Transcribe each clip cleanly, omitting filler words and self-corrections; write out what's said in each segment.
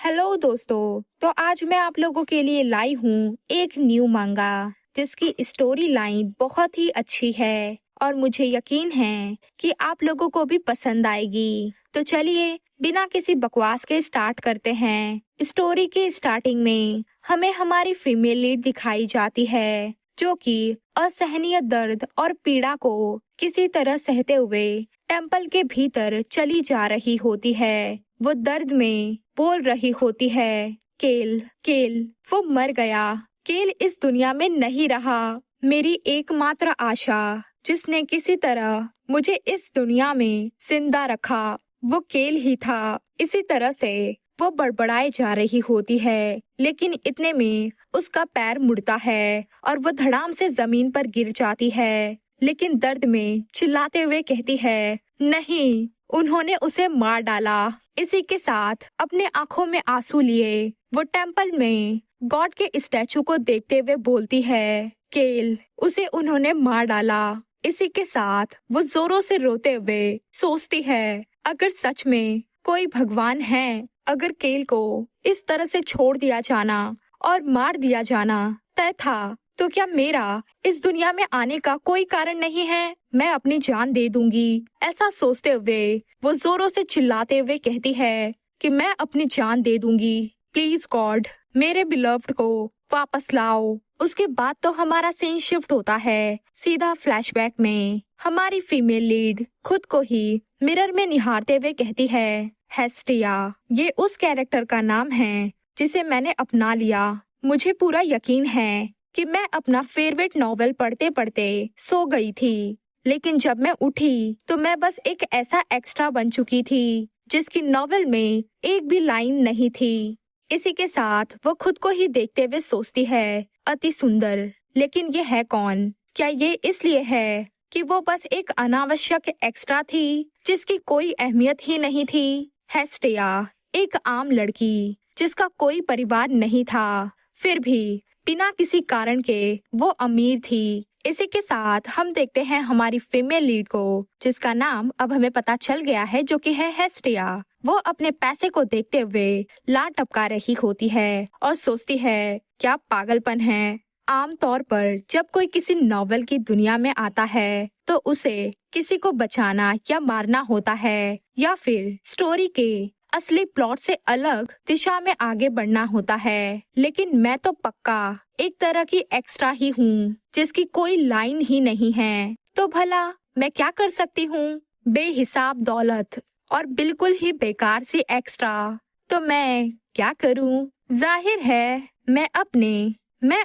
Hello दोस्तों। तो आज मैं आप लोगों के लिए लाई हूँ एक न्यू मांगा जिसकी स्टोरी लाइन बहुत ही अच्छी है और मुझे यकीन है कि आप लोगों को भी पसंद आएगी। तो चलिए बिना किसी बकवास के स्टार्ट करते हैं। स्टोरी के स्टार्टिंग में हमें हमारी फीमेल लीड दिखाई जाती है जो कि असहनीय दर्द और पीड़ा को किसी तरह सहते हुए टेम्पल के भीतर चली जा रही होती है। वो दर्द में बोल रही होती है, केल केल वो मर गया। केल इस दुनिया में नहीं रहा। मेरी एकमात्र आशा जिसने किसी तरह मुझे इस दुनिया में जिंदा रखा वो केल ही था। इसी तरह से वो बड़बड़ाए जा रही होती है, लेकिन इतने में उसका पैर मुड़ता है और वो धड़ाम से जमीन पर गिर जाती है, लेकिन दर्द में चिल्लाते हुए कहती है, नहीं, उन्होंने उसे मार डाला। इसी के साथ अपने आंखों में आंसू लिए वो टेम्पल में गॉड के स्टैचू को देखते हुए बोलती है, केल, उसे उन्होंने मार डाला। इसी के साथ वो जोरों से रोते हुए सोचती है, अगर सच में कोई भगवान है, अगर केल को इस तरह से छोड़ दिया जाना और मार दिया जाना तय था, तो क्या मेरा इस दुनिया में आने का कोई कारण नहीं है? मैं अपनी जान दे दूंगी। ऐसा सोचते हुए वो जोरों से चिल्लाते हुए कहती है कि मैं अपनी जान दे दूंगी। प्लीज गॉड, मेरे बिलव्ड को वापस लाओ। उसके बाद तो हमारा सीन शिफ्ट होता है सीधा फ्लैशबैक में। हमारी फीमेल लीड खुद को ही मिरर में निहारते हुए कहती है, हेस्टिया, ये उस कैरेक्टर का नाम है जिसे मैंने अपना लिया। मुझे पूरा यकीन है कि मैं अपना फेवरेट नॉवेल पढ़ते पढ़ते सो गई थी, लेकिन जब मैं उठी तो मैं बस एक ऐसा एक्स्ट्रा बन चुकी थी जिसकी नॉवेल में एक भी लाइन नहीं थी। इसी के साथ वो खुद को ही देखते हुए सोचती है, अति सुंदर, लेकिन ये है कौन? क्या ये इसलिए है कि वो बस एक अनावश्यक एक्स्ट्रा थी जिसकी कोई अहमियत ही नहीं थी? हेस्टिया एक आम लड़की जिसका कोई परिवार नहीं था, फिर भी बिना किसी कारण के वो अमीर थी। इसी के साथ हम देखते हैं हमारी फीमेल लीड को, जिसका नाम अब हमें पता चल गया है, जो कि है हेस्टिया। वो अपने पैसे को देखते हुए लार टपका रही होती है और सोचती है, क्या पागलपन है। आमतौर पर जब कोई किसी नॉवेल की दुनिया में आता है तो उसे किसी को बचाना या मारना होता है, या फिर स्टोरी के असली प्लॉट से अलग दिशा में आगे बढ़ना होता है। लेकिन मैं तो पक्का एक तरह की एक्स्ट्रा ही हूँ जिसकी कोई लाइन ही नहीं है। तो भला मैं क्या कर सकती हूँ? बेहिसाब दौलत और बिल्कुल ही बेकार सी एक्स्ट्रा। तो मैं क्या करूँ? जाहिर है मैं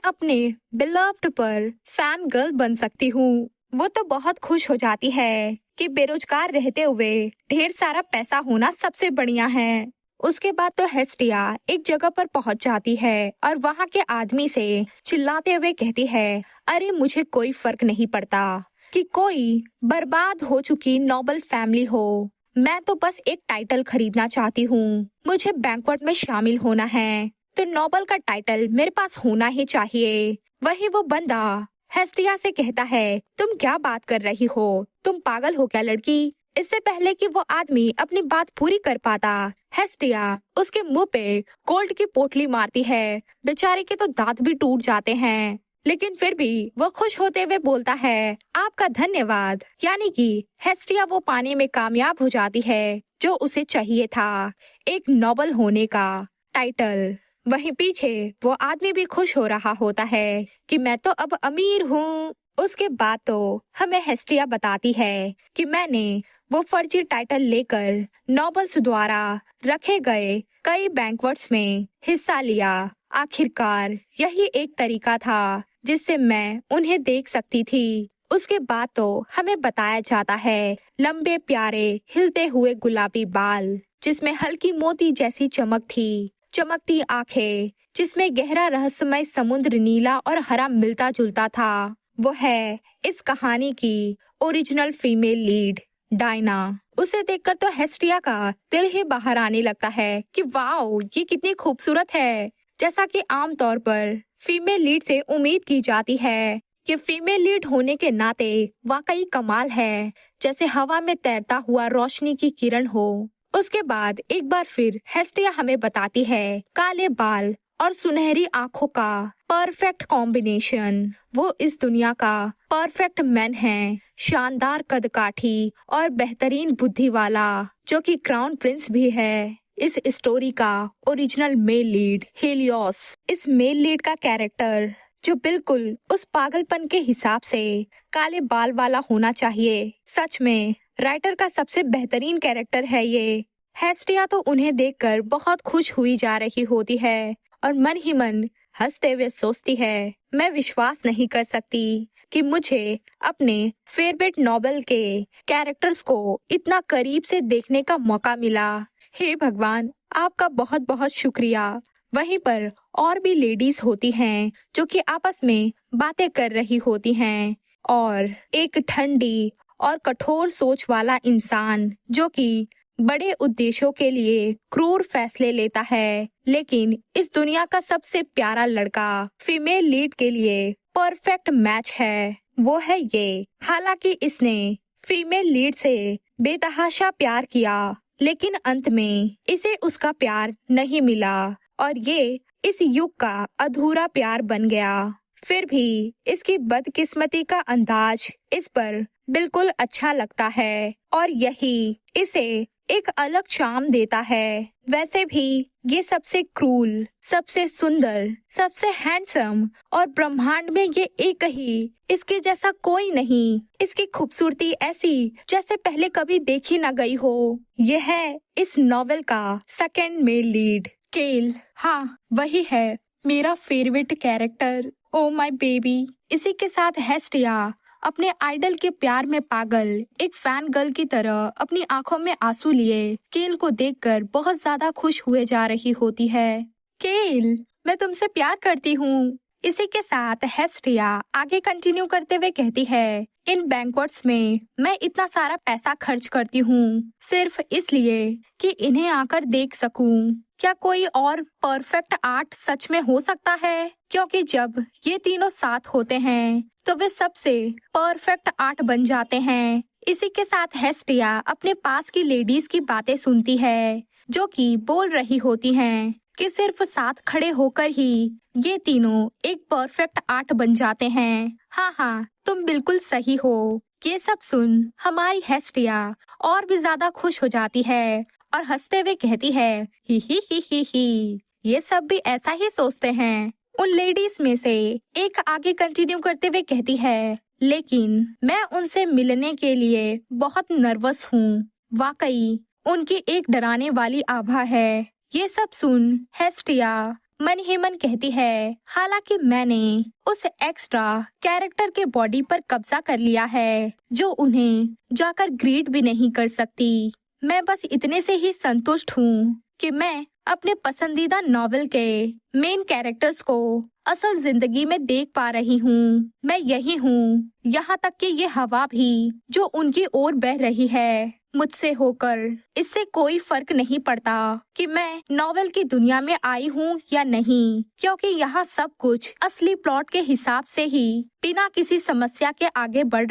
अपने बिलव्ड पर फैन गर्ल बन सकती हूँ। वो तो बहुत खुश हो जाती है कि बेरोजगार रहते हुए ढेर सारा पैसा होना सबसे बढ़िया है। उसके बाद तो हेस्टिया एक जगह पर पहुंच जाती है और वहां के आदमी से चिल्लाते हुए कहती है, अरे मुझे कोई फर्क नहीं पड़ता कि कोई बर्बाद हो चुकी नोबल फैमिली हो। मैं तो बस एक टाइटल खरीदना चाहती हूँ। मुझे बैंक्वेट में शामिल होना है, तो नोबल का टाइटल मेरे पास होना ही चाहिए। वही वो बंदा हेस्टिया से कहता है, तुम क्या बात कर रही हो? तुम पागल हो क्या लड़की? इससे पहले कि वो आदमी अपनी बात पूरी कर पाता, हेस्टिया उसके मुंह पे गोल्ड की पोटली मारती है। बेचारे के तो दांत भी टूट जाते हैं, लेकिन फिर भी वो खुश होते हुए बोलता है, आपका धन्यवाद। यानी कि हेस्टिया वो पाने में कामयाब हो जाती है जो उसे चाहिए था, एक नोबल होने का टाइटल। वहीं पीछे वो आदमी भी खुश हो रहा होता है कि मैं तो अब अमीर हूँ। उसके बाद तो हमें हेस्टिया बताती है कि मैंने वो फर्जी टाइटल लेकर नोबल्स द्वारा रखे गए कई बैंक्वेट्स में हिस्सा लिया। आखिरकार यही एक तरीका था जिससे मैं उन्हें देख सकती थी। उसके बाद तो हमें बताया जाता है लंबे प्यारे हिलते हुए गुलाबी बाल जिसमें हल्की मोती जैसी चमक थी, चमकती आंखें जिसमें गहरा रहस्यमय समुद्र नीला और हरा मिलता जुलता था। वो है इस कहानी की ओरिजिनल फीमेल लीड डायना। उसे देखकर तो हेस्टिया का दिल ही बाहर आने लगता है कि वाओ, ये कितनी खूबसूरत है। जैसा कि आमतौर पर फीमेल लीड से उम्मीद की जाती है कि फीमेल लीड होने के नाते वाकई कमाल है, जैसे हवा में तैरता हुआ रोशनी की किरण हो। उसके बाद एक बार फिर हेस्टिया हमें बताती है काले बाल और सुनहरी आंखों का परफेक्ट कॉम्बिनेशन। वो इस दुनिया का परफेक्ट मैन है, शानदार कदकाठी और बेहतरीन बुद्धि वाला, जो कि क्राउन प्रिंस भी है। इस स्टोरी का ओरिजिनल मेल लीड हेलियोस, इस मेल लीड का कैरेक्टर जो बिल्कुल उस पागलपन के हिसाब से काले बाल वाला होना चाहिए। सच में राइटर का सबसे बेहतरीन कैरेक्टर है ये। हेस्टिया तो उन्हें देखकर बहुत खुश हुई जा रही होती है और मन ही मन हंसते हुए सोचती है, मैं विश्वास नहीं कर सकती कि मुझे अपने फेवरेट नॉवेल के कैरेक्टर्स को इतना करीब से देखने का मौका मिला। हे भगवान, आपका बहुत बहुत शुक्रिया। वहीं पर और भी लेडीज होती हैं जो कि आपस में बातें कर रही होती हैं और एक ठंडी और कठोर सोच वाला इंसान जो कि बड़े उद्देश्यों के लिए क्रूर फैसले लेता है, लेकिन इस दुनिया का सबसे प्यारा लड़का फीमेल लीड के लिए परफेक्ट मैच है, वो है ये। हालांकि इसने फीमेल लीड से बेतहाशा प्यार किया, लेकिन अंत में इसे उसका प्यार नहीं मिला और ये इस युग का अधूरा प्यार बन गया। फिर भी इसकी बदकिस्मती का अंदाज इस पर बिल्कुल अच्छा लगता है और यही इसे एक अलग चार्म देता है। वैसे भी ये सबसे क्रूल, सबसे सुंदर, सबसे हैंडसम और ब्रह्मांड में ये एक ही इसके जैसा कोई नहीं। इसकी खूबसूरती ऐसी जैसे पहले कभी देखी न गई हो। यह है इस नॉवेल का सेकंड मेल लीड केल। हाँ, वही है मेरा favourite character. Oh my baby. इसी के साथ हेस्टिया अपने आइडल के प्यार में पागल एक फैन गर्ल की तरह अपनी आंखों में आंसू लिए केल को देखकर बहुत ज्यादा खुश हुए जा रही होती है। केल, मैं तुमसे प्यार करती हूँ। इसी के साथ हेस्टिया आगे कंटिन्यू करते हुए कहती है, इन बैंक्वेट्स में मैं इतना सारा पैसा खर्च करती हूँ सिर्फ इसलिए कि इन्हें आकर देख सकूं। क्या कोई और परफेक्ट आर्ट सच में हो सकता है? क्योंकि जब ये तीनों साथ होते हैं तो वे सबसे परफेक्ट आर्ट बन जाते हैं। इसी के साथ हेस्टिया अपने पास की लेडीज की बातें सुनती है जो कि बोल रही होती हैं कि सिर्फ साथ खड़े होकर ही ये तीनों एक परफेक्ट आर्ट बन जाते हैं। हाँ, तुम बिल्कुल सही हो। ये सब सुन हमारी हेस्टिया और भी ज्यादा खुश हो जाती है और हंसते हुए कहती है, ही। ये सब भी ऐसा ही सोचते हैं। उन लेडीज में से एक आगे कंटिन्यू करते हुए कहती है, लेकिन मैं उनसे मिलने के लिए बहुत नर्वस हूँ। वाकई उनकी एक डराने वाली आभा है। ये सब सुन हेस्टिया मन ही मन कहती है, हालांकि मैंने उस एक्स्ट्रा कैरेक्टर के बॉडी पर कब्जा कर लिया है जो उन्हें जाकर ग्रीट भी नहीं कर सकती। मैं बस इतने से ही संतुष्ट हूँ कि मैं अपने पसंदीदा नॉवेल के मेन कैरेक्टर्स को असल जिंदगी में देख पा रही हूँ। मैं यही हूँ, यहाँ तक कि ये हवा भी जो उनकी ओर बह रही है मुझसे होकर। इससे कोई फर्क नहीं पड़ता कि मैं नॉवेल की दुनिया में आई हूँ या नहीं, क्योंकि यहाँ सब कुछ असली प्लॉट के हिसाब से ही बिना किसी समस्या के आगे बढ़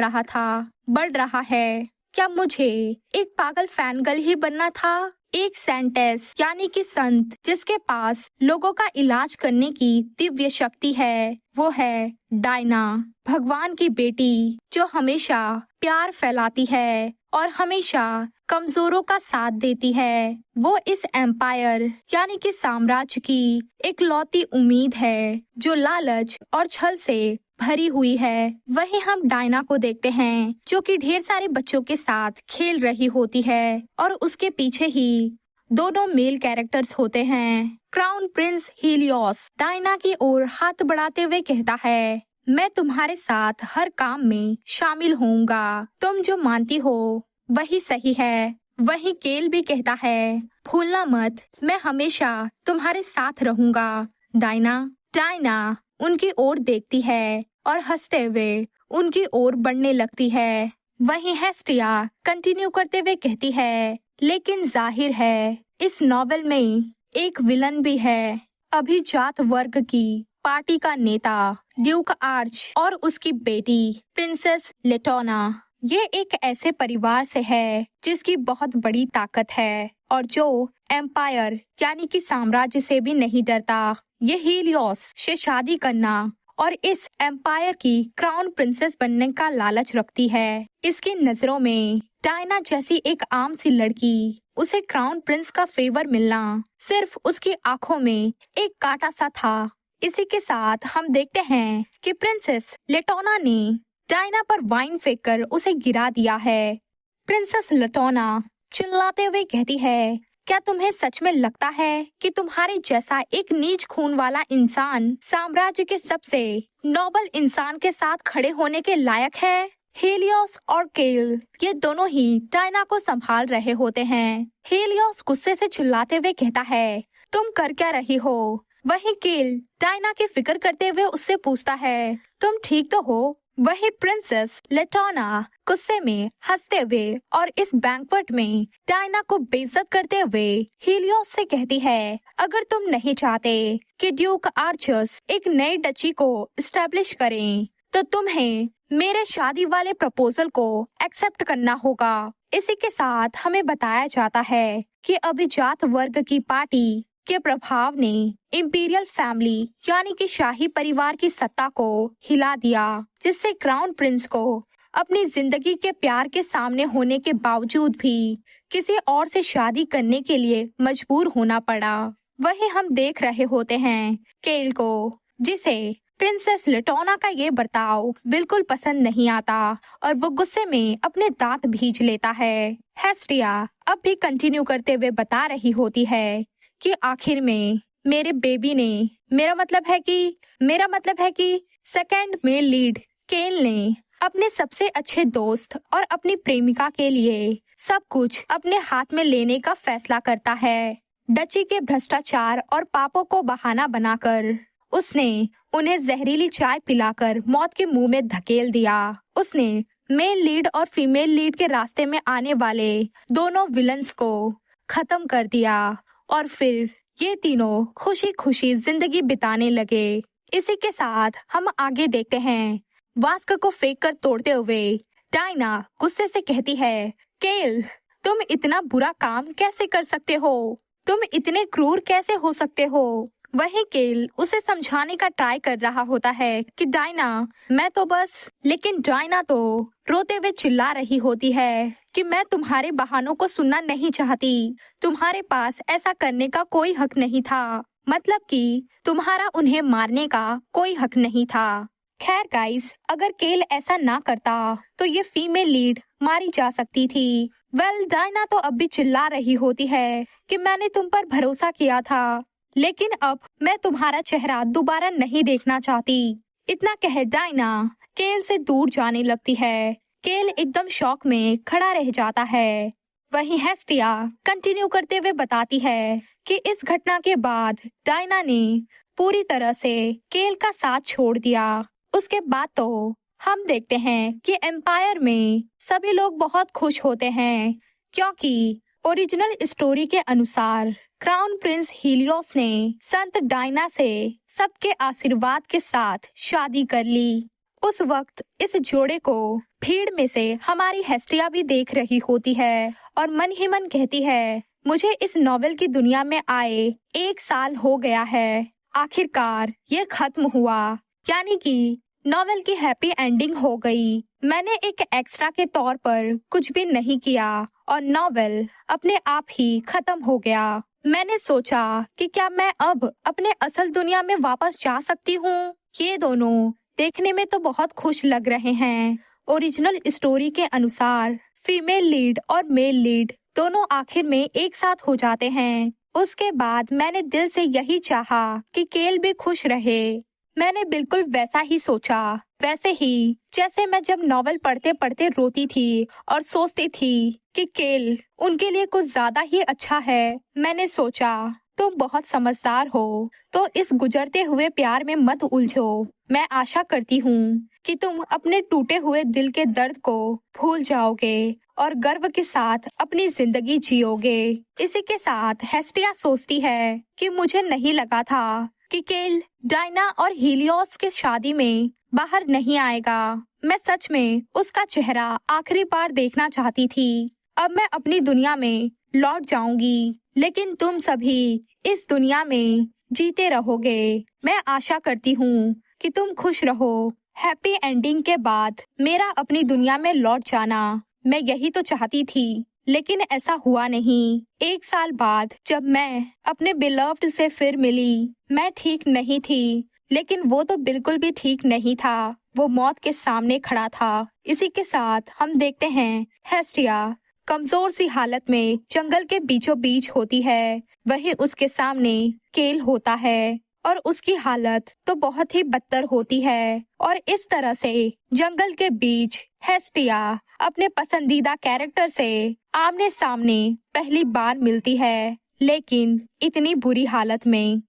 रहा है। क्या मुझे एक पागल फैन गर्ल ही बनना था? एक सेंटेस यानी कि संत जिसके पास लोगों का इलाज करने की दिव्य शक्ति है, वो है डायना, भगवान की बेटी जो हमेशा प्यार फैलाती है और हमेशा कमजोरों का साथ देती है। वो इस एम्पायर यानी कि साम्राज्य की एक लौती उम्मीद है जो लालच और छल से भरी हुई है। वहीं हम डायना को देखते हैं जो कि ढेर सारे बच्चों के साथ खेल रही होती है और उसके पीछे ही दोनों मेल कैरेक्टर्स होते हैं। क्राउन प्रिंस हीलियोस डायना की ओर हाथ बढ़ाते हुए कहता है, मैं तुम्हारे साथ हर काम में शामिल होऊंगा। तुम जो मानती हो वही सही है। वहीं केल भी कहता है, भूलना मत, मैं हमेशा तुम्हारे साथ रहूंगा डायना उनकी ओर देखती है और हंसते हुए उनकी ओर बढ़ने लगती है। वहीं हेस्टिया कंटिन्यू करते हुए कहती है, लेकिन जाहिर है इस नॉवेल में एक विलन भी है। अभिजात वर्ग की पार्टी का नेता ड्यूक आर्च और उसकी बेटी प्रिंसेस लेटोना ये एक ऐसे परिवार से है जिसकी बहुत बड़ी ताकत है और जो एम्पायर यानी कि साम्राज्य से भी नहीं डरता। ये हीलियोस से शादी करना और इस एम्पायर की क्राउन प्रिंसेस बनने का लालच रखती है। इसकी नजरों में डायना जैसी एक आम सी लड़की, उसे क्राउन प्रिंस का फेवर मिलना सिर्फ उसकी आंखों में एक कांटा सा था। इसी के साथ हम देखते हैं कि प्रिंसेस लेटोना ने डायना पर वाइन फेंककर उसे गिरा दिया है। प्रिंसेस लेटोना चिल्लाते हुए कहती है, क्या तुम्हें सच में लगता है कि तुम्हारे जैसा एक नीच खून वाला इंसान साम्राज्य के सबसे नोबल इंसान के साथ खड़े होने के लायक है? हीलियोस और केल ये दोनों ही डायना को संभाल रहे होते हैं। हीलियोस गुस्से से चिल्लाते हुए कहता है, तुम कर क्या रही हो? वहीं केल डायना की फिक्र करते हुए उससे पूछता है, तुम ठीक तो हो? वहीं प्रिंसेस लेटोना गुस्से में हंसते हुए और इस बैंक्वेट में डायना को बेइज्जत करते हुए हीलियोस से कहती है, अगर तुम नहीं चाहते कि ड्यूक आर्चर्स एक नई डची को एस्टेब्लिश करें तो तुम्हें मेरे शादी वाले प्रपोजल को एक्सेप्ट करना होगा। इसी के साथ हमें बताया जाता है कि अभिजात वर्ग की पार्टी के प्रभाव ने इंपीरियल फैमिली यानी कि शाही परिवार की सत्ता को हिला दिया, जिससे क्राउन प्रिंस को अपनी जिंदगी के प्यार के सामने होने के बावजूद भी किसी और से शादी करने के लिए मजबूर होना पड़ा। वहीं हम देख रहे होते हैं केल को, जिसे प्रिंसेस लेटोना का ये बर्ताव बिल्कुल पसंद नहीं आता और वो गुस्से में अपने दांत भींच लेता है। हेस्टिया अब भी कंटिन्यू करते हुए बता रही होती है कि आखिर में मेरे बेबी ने मेरा मतलब है कि सेकंड मेल लीड केल ने अपने सबसे अच्छे दोस्त और अपनी प्रेमिका के लिए सब कुछ अपने हाथ में लेने का फैसला करता है। डची के भ्रष्टाचार और पापों को बहाना बनाकर उसने उन्हें जहरीली चाय पिलाकर मौत के मुंह में धकेल दिया। उसने मेल लीड और फीमेल लीड के रास्ते में आने वाले दोनों विलन्स को खत्म कर दिया और फिर ये तीनों खुशी खुशी जिंदगी बिताने लगे। इसी के साथ हम आगे देखते हैं वास्क को फेंक कर तोड़ते हुए डायना गुस्से से कहती है, केल तुम इतना बुरा काम कैसे कर सकते हो? तुम इतने क्रूर कैसे हो सकते हो? वहीं केल उसे समझाने का ट्राई कर रहा होता है कि डायना मैं तो बस, लेकिन डायना तो रोते हुए चिल्ला रही होती है कि मैं तुम्हारे बहानों को सुनना नहीं चाहती। तुम्हारे पास ऐसा करने का कोई हक नहीं था, मतलब कि तुम्हारा उन्हें मारने का कोई हक नहीं था। खैर गाइस, अगर केल ऐसा ना करता तो ये फीमेल लीड मारी जा सकती थी। डायना तो अब भी चिल्ला रही होती है कि मैंने तुम पर भरोसा किया था, लेकिन अब मैं तुम्हारा चेहरा दोबारा नहीं देखना चाहती। इतना कह डायना केल से दूर जाने लगती है। केल एकदम शॉक में खड़ा रह जाता है। वहीं हेस्टिया कंटिन्यू करते हुए बताती है कि इस घटना के बाद डायना ने पूरी तरह से केल का साथ छोड़ दिया। उसके बाद तो हम देखते हैं कि एम्पायर में सभी लोग बहुत खुश होते हैं, क्योंकि ओरिजिनल स्टोरी के अनुसार क्राउन प्रिंस हीलियोस ने संत डायना से सबके आशीर्वाद के साथ शादी कर ली। उस वक्त इस जोड़े को भीड़ में से हमारी हेस्टिया भी देख रही होती है और मन ही मन कहती है, मुझे इस नॉवेल की दुनिया में आए 1 साल हो गया है। आखिरकार ये खत्म हुआ, यानी कि नॉवेल की हैप्पी एंडिंग हो गई। मैंने एक एक्स्ट्रा के तौर पर कुछ भी नहीं किया और नॉवेल अपने आप ही खत्म हो गया। मैंने सोचा कि क्या मैं अब अपने असल दुनिया में वापस जा सकती हूँ। ये दोनों देखने में तो बहुत खुश लग रहे हैं। ओरिजिनल स्टोरी के अनुसार फीमेल लीड और मेल लीड दोनों आखिर में एक साथ हो जाते हैं। उसके बाद मैंने दिल से यही चाहा कि केल भी खुश रहे। मैंने बिल्कुल वैसा ही सोचा, वैसे ही जैसे मैं जब नॉवेल पढ़ते पढ़ते रोती थी और सोचती थी कि केल उनके लिए कुछ ज्यादा ही अच्छा है। मैंने सोचा तुम बहुत समझदार हो, तो इस गुजरते हुए प्यार में मत उलझो। मैं आशा करती हूँ कि तुम अपने टूटे हुए दिल के दर्द को भूल जाओगे और गर्व के साथ अपनी जिंदगी जियोगे। इसी के साथ हेस्टिया सोचती है कि मुझे नहीं लगा था कि केल डायना और हीलियोस के शादी में बाहर नहीं आएगा। मैं सच में उसका चेहरा आखिरी बार देखना चाहती थी। अब मैं अपनी दुनिया में लौट जाऊंगी, लेकिन तुम सभी इस दुनिया में जीते रहोगे। मैं आशा करती हूँ कि तुम खुश रहो। हैप्पी एंडिंग के बाद मेरा अपनी दुनिया में लौट जाना, मैं यही तो चाहती थी, लेकिन ऐसा हुआ नहीं। 1 साल बाद जब मैं अपने बिलव्ड से फिर मिली, मैं ठीक नहीं थी, लेकिन वो तो बिल्कुल भी ठीक नहीं था। वो मौत के सामने खड़ा था। इसी के साथ हम देखते हैं हेस्टिया कमजोर सी हालत में जंगल के बीचों बीच होती है। वहीं उसके सामने केल होता है और उसकी हालत तो बहुत ही बदतर होती है। और इस तरह से जंगल के बीच हेस्टिया अपने पसंदीदा कैरेक्टर से आमने सामने पहली बार मिलती है, लेकिन इतनी बुरी हालत में।